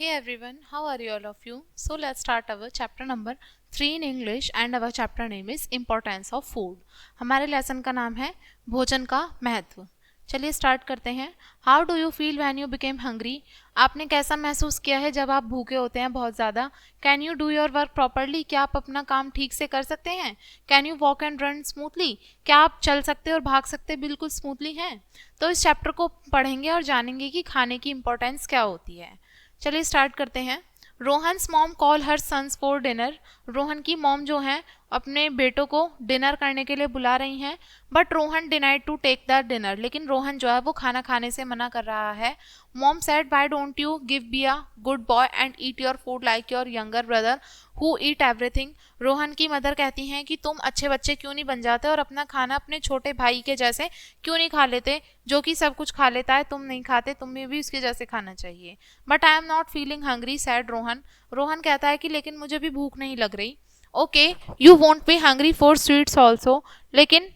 Hey everyone, how are you all of you? So let's start our chapter number 3 in English and our chapter name is Importance of Food. हमारे lesson का नाम है भोजन का महत्व. चलिए start करते हैं. How do you feel when you became hungry? आपने कैसा महसूस किया है जब आप भूखे होते हैं बहुत ज़्यादा? Can you do your work properly? क्या आप अपना काम ठीक से कर सकते हैं? Can you walk and run smoothly? क्या आप चल सकते और भाग सकते बिल्कुल स्मूथली हैं? तो इस चैप्टर को पढ़ेंगे और जानेंगे कि खाने की इंपॉर्टेंस क्या होती है. चलिए स्टार्ट करते हैं. Rohan's mom call her sons for dinner. Rohan की मॉम जो है अपने बेटों को डिनर करने के लिए बुला रही हैं. But Rohan denied to take the dinner. लेकिन रोहन जो है वो खाना खाने से मना कर रहा है. Mom said why don't you give be a good boy and eat your food like your younger brother who eat everything. Rohan की मदर कहती हैं कि तुम अच्छे बच्चे क्यों नहीं बन जाते और अपना खाना अपने छोटे भाई के जैसे क्यों नहीं खा लेते जो कि सब कुछ खा लेता है. तुम नहीं खाते, तुम्हें भी उसके जैसे खाना चाहिए. But I am not feeling hungry sad Rohan. Rohan कहता है कि लेकिन मुझे भी भूख नहीं लग रही. Okay, you won't be hungry for sweets also. लेकिन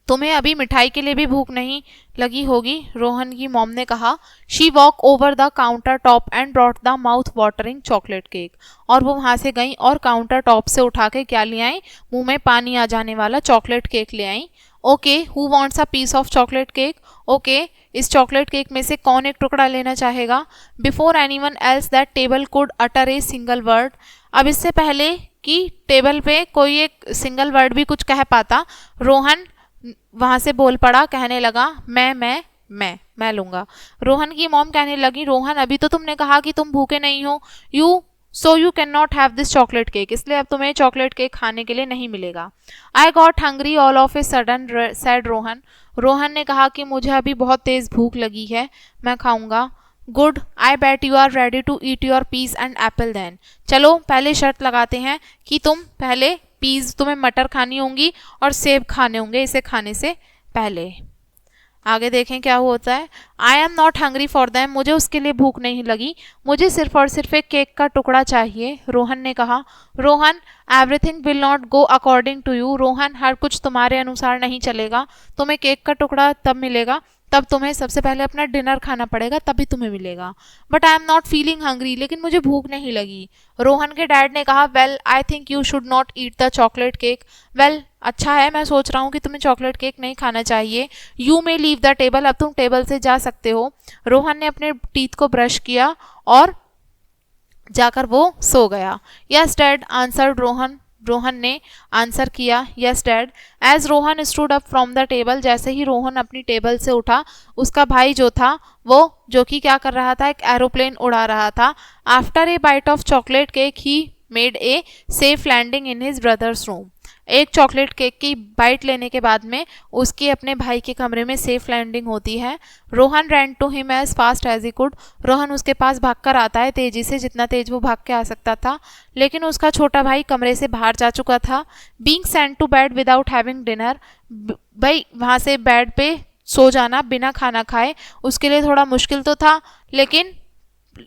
तुम्हें अभी मिठाई के लिए भी भूख नहीं लगी होगी, रोहन की मॉम ने कहा. She walk over the counter top and brought the mouth watering chocolate cake. और वो वहाँ से गई और काउंटर टॉप से उठा के क्या ले आई? मुंह में पानी आ जाने वाला चॉकलेट केक ले आई. Okay, who wants a piece of chocolate cake? Okay, इस चॉकलेट केक में से कौन एक टुकड़ा लेना चाहेगा? Before anyone else that table could utter a single word. अब इससे पहले कि टेबल पे कोई एक सिंगल वर्ड भी कुछ कह पाता, रोहन वहां से बोल पड़ा, कहने लगा मैं लूंगा. रोहन की मॉम कहने लगी, रोहन अभी तो तुमने कहा कि तुम भूखे नहीं हो. You can not have this chocolate cake. इसलिए अब तुम्हें चॉकलेट केक खाने के लिए नहीं मिलेगा. I got hungry all of a sudden sad Rohan. Rohan ने कहा कि मुझे अभी बहुत तेज भूख लगी है, मैं खाऊंगा. Good, I bet you are ready to eat your peas and apple then. चलो पहले शर्त लगाते हैं कि तुम पहले पीस, तुम्हें मटर खानी होंगी और सेब खाने होंगे इसे खाने से पहले. आगे देखें क्या होता है. I am not hungry for them. मुझे उसके लिए भूख नहीं लगी, मुझे सिर्फ और सिर्फ एक केक का टुकड़ा चाहिए, रोहन ने कहा. Rohan, everything will not go according to you. Rohan, हर कुछ तुम्हारे अनुसार नहीं चलेगा. तुम्हें केक का टुकड़ा तब मिलेगा, तब तुम्हें सबसे पहले अपना डिनर खाना पड़ेगा, तभी तुम्हें मिलेगा. But I am not feeling hungry. लेकिन मुझे भूख नहीं लगी. रोहन के डैड ने कहा, well I think you should not eat the chocolate cake. Well अच्छा है, मैं सोच रहा हूँ कि तुम्हें चॉकलेट केक नहीं खाना चाहिए. You may leave the table. अब तुम टेबल से जा सकते हो. रोहन ने अपने टीथ को ब्रश किया और जाकर वो सो गया. Yes dad answered Rohan. Rohan ने आंसर किया, yes dad. As Rohan stood up from the table. जैसे ही रोहन अपनी टेबल से उठा, उसका भाई जो था वो जो कि क्या कर रहा था, एक एरोप्लेन उड़ा रहा था. After a bite of chocolate cake he made a safe landing in his brother's room. एक चॉकलेट केक की बाइट लेने के बाद में उसकी अपने भाई के कमरे में सेफ लैंडिंग होती है. Rohan ran to him as fast as he could. Rohan उसके पास भागकर आता है तेजी से, जितना तेज वो भाग के आ सकता था. लेकिन उसका छोटा भाई कमरे से बाहर जा चुका था. Being sent to bed without having dinner. भाई वहाँ से बेड पे सो जाना बिना खाना खाए उसके लिए थोड़ा मुश्किल तो था, लेकिन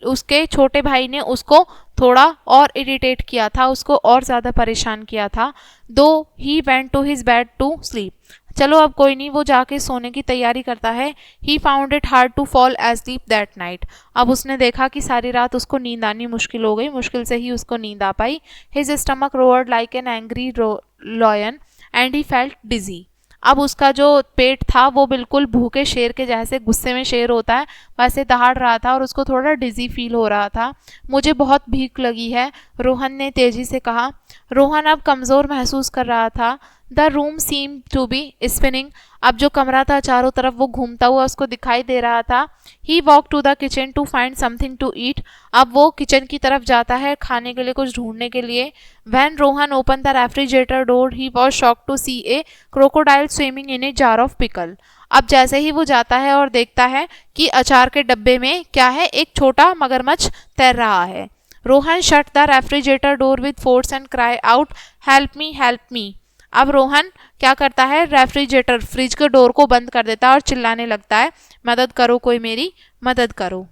उसके छोटे भाई ने उसको थोड़ा और इरिटेट किया था, उसको और ज़्यादा परेशान किया था. Though he went to his bed to sleep. चलो अब कोई नहीं, वो जाके सोने की तैयारी करता है. He found it hard to fall asleep that night. अब उसने देखा कि सारी रात उसको नींद आनी मुश्किल हो गई, मुश्किल से ही उसको नींद आ पाई. His stomach roared like an angry lion and he felt dizzy. अब उसका जो पेट था वो बिल्कुल भूखे शेर के जैसे, गुस्से में शेर होता है वैसे दहाड़ रहा था और उसको थोड़ा डिजी फील हो रहा था. मुझे बहुत भूख लगी है, रोहन ने तेजी से कहा. रोहन अब कमज़ोर महसूस कर रहा था. The room seem to be spinning. अब जो कमरा था चारों तरफ वो घूमता हुआ उसको दिखाई दे रहा था. He walk to the kitchen to find something to eat. अब वो किचन की तरफ जाता है खाने के लिए कुछ ढूंढने के लिए. When Rohan open the refrigerator door he was shocked to see a crocodile swimming in a jar of pickle. अब जैसे ही वो जाता है और देखता है कि अचार के डब्बे में क्या है, एक छोटा मगरमच्छ तैर रहा है. Rohan shut the refrigerator door with force and cry out, help me help me. अब रोहन क्या करता है, रेफ्रिजरेटर फ्रिज के डोर को बंद कर देता है और चिल्लाने लगता है, मदद करो, कोई मेरी मदद करो.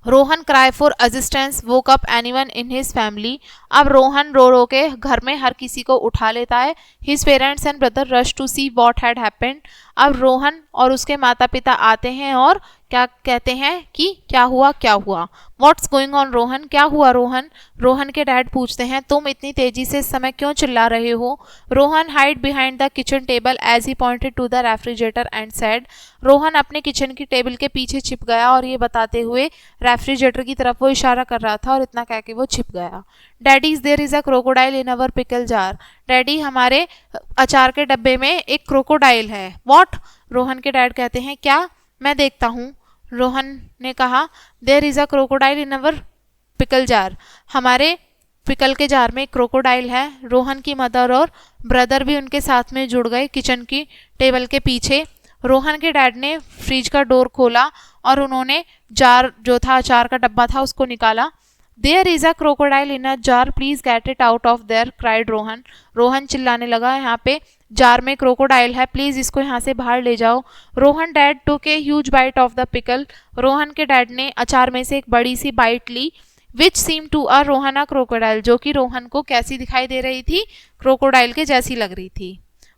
Rohan cry for assistance woke up anyone in his family. अब रोहन रो रो के घर में हर किसी को उठा लेता है. His parents and brother rush to see what had happened. अब रोहन और उसके माता पिता आते हैं और क्या कहते हैं कि क्या हुआ क्या हुआ। व्हाट्स गोइंग ऑन रोहन, क्या हुआ रोहन। रोहन के डैड पूछते हैं तुम इतनी तेजी से इस समय क्यों चिल्ला रहे हो। Rohan hide behind the kitchen table as he pointed to the refrigerator and said. Rohan अपने किचन की टेबल के पीछे छिप गया और ये बताते हुए रेफ्रिजरेटर की तरफ वो इशारा कर रहा था और इतना कह के वो छिप गया। Daddies there is a crocodile in our pickle jar. Daddy हमारे अचार के डब्बे में एक क्रोकोडाइल है। व्हाट, रोहन के डैड कहते हैं क्या, मैं देखता हूँ। रोहन ने कहा there is a crocodile in our pickle jar, हमारे पिकल के जार में एक क्रोकोडाइल है। रोहन की मदर और ब्रदर भी उनके साथ में जुड़ गए किचन की टेबल के पीछे। रोहन के डैड ने फ्रिज का डोर खोला और उन्होंने जार जो था अचार का डब्बा था उसको निकाला। There is a crocodile in a jar, please get it out of there, cried Rohan. Rohan चिल्लाने लगा यहाँ पे जार में क्रोकोडाइल है, प्लीज इसको यहाँ से बाहर ले जाओ। Rohan dad took a huge bite of the pickle. Rohan के डैड ने अचार में से एक बड़ी सी बाइट ली। Which seem to a Rohan a crocodile, जो कि रोहन को कैसी दिखाई दे रही थी, क्रोकोडाइल के जैसी लग रही थी।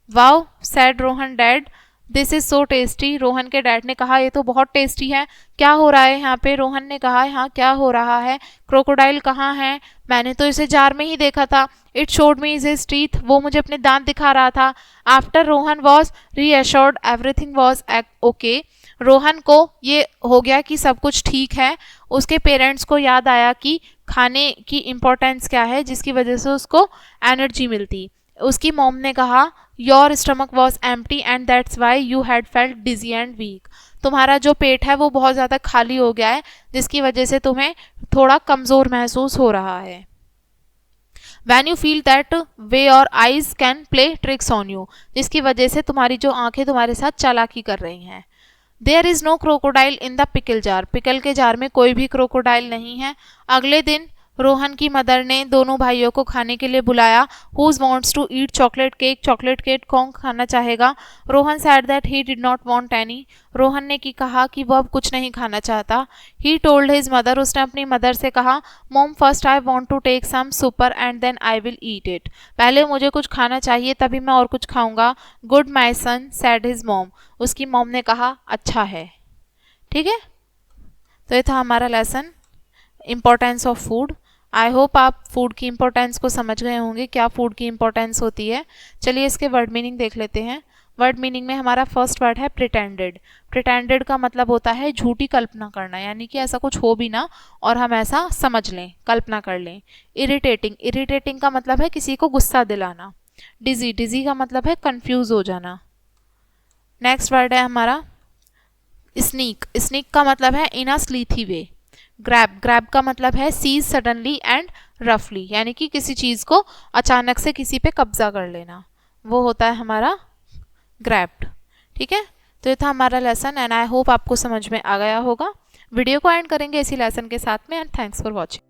Wow sad Rohan dad, this is so tasty. Rohan के डैड ने कहा ये तो बहुत टेस्टी है। क्या हो रहा है यहाँ पे, रोहन ने कहा यहाँ क्या हो रहा है, क्रोकोडाइल कहाँ है, मैंने तो इसे जार में ही देखा था। It showed me his teeth, वो मुझे अपने दांत दिखा रहा था। After Rohan was reassured everything was okay, Rohan को ये हो गया कि सब कुछ ठीक है। उसके पेरेंट्स को याद आया कि खाने की इम्पोर्टेंस क्या है जिसकी वजह से उसको एनर्जी मिलती। उसकी मॉम ने कहा your stomach was empty and that's why you had felt dizzy and weak, तुम्हारा जो पेट है वो बहुत ज़्यादा खाली हो गया है जिसकी वजह से तुम्हें थोड़ा कमज़ोर महसूस हो रहा है। When you feel that way your eyes can play tricks on you, जिसकी वजह से तुम्हारी जो आंखें तुम्हारे साथ चालाकी कर रही हैं। There is no crocodile in the pickle jar, pickle के जार में कोई भी क्रोकोडाइल नहीं है। अगले दिन रोहन की मदर ने दोनों भाइयों को खाने के लिए बुलाया। Who's wants to eat chocolate cake, chocolate cake कौन खाना चाहेगा। Rohan said that he did not want any, Rohan ने की कहा कि वह अब कुछ नहीं खाना चाहता। ही टोल्ड हिज मदर, उसने अपनी मदर से कहा mom first I want to take some supper and then I will eat it, पहले मुझे कुछ खाना चाहिए तभी मैं और कुछ खाऊंगा। Good my son said his mom, उसकी मॉम ने कहा अच्छा है। ठीक है, तो ये था हमारा lesson importance of food. I hope आप फूड की इम्पोर्टेंस को समझ गए होंगे, क्या फूड की इम्पोर्टेंस होती है। चलिए इसके वर्ड मीनिंग देख लेते हैं। वर्ड मीनिंग में हमारा फर्स्ट वर्ड है प्रिटेंडेड। प्रिटेंडेड का मतलब होता है झूठी कल्पना करना, यानी कि ऐसा कुछ हो भी ना और हम ऐसा समझ लें, कल्पना कर लें। इरिटेटिंग, इरिटेटिंग का मतलब है किसी को गुस्सा दिलाना। डिजी, डिजी का मतलब है कंफ्यूज हो जाना। नेक्स्ट वर्ड है हमारा स्नीक, स्नीक का मतलब है इन अ स्लीथी वे। ग्रैब, ग्रैब का मतलब है सीज सडनली एंड रफली, यानी कि किसी चीज़ को अचानक से किसी पे कब्जा कर लेना, वो होता है हमारा ग्रैब्ड। ठीक है, तो ये था हमारा लेसन एंड आई होप आपको समझ में आ गया होगा। वीडियो को एंड करेंगे इसी लेसन के साथ में एंड थैंक्स फॉर वॉचिंग।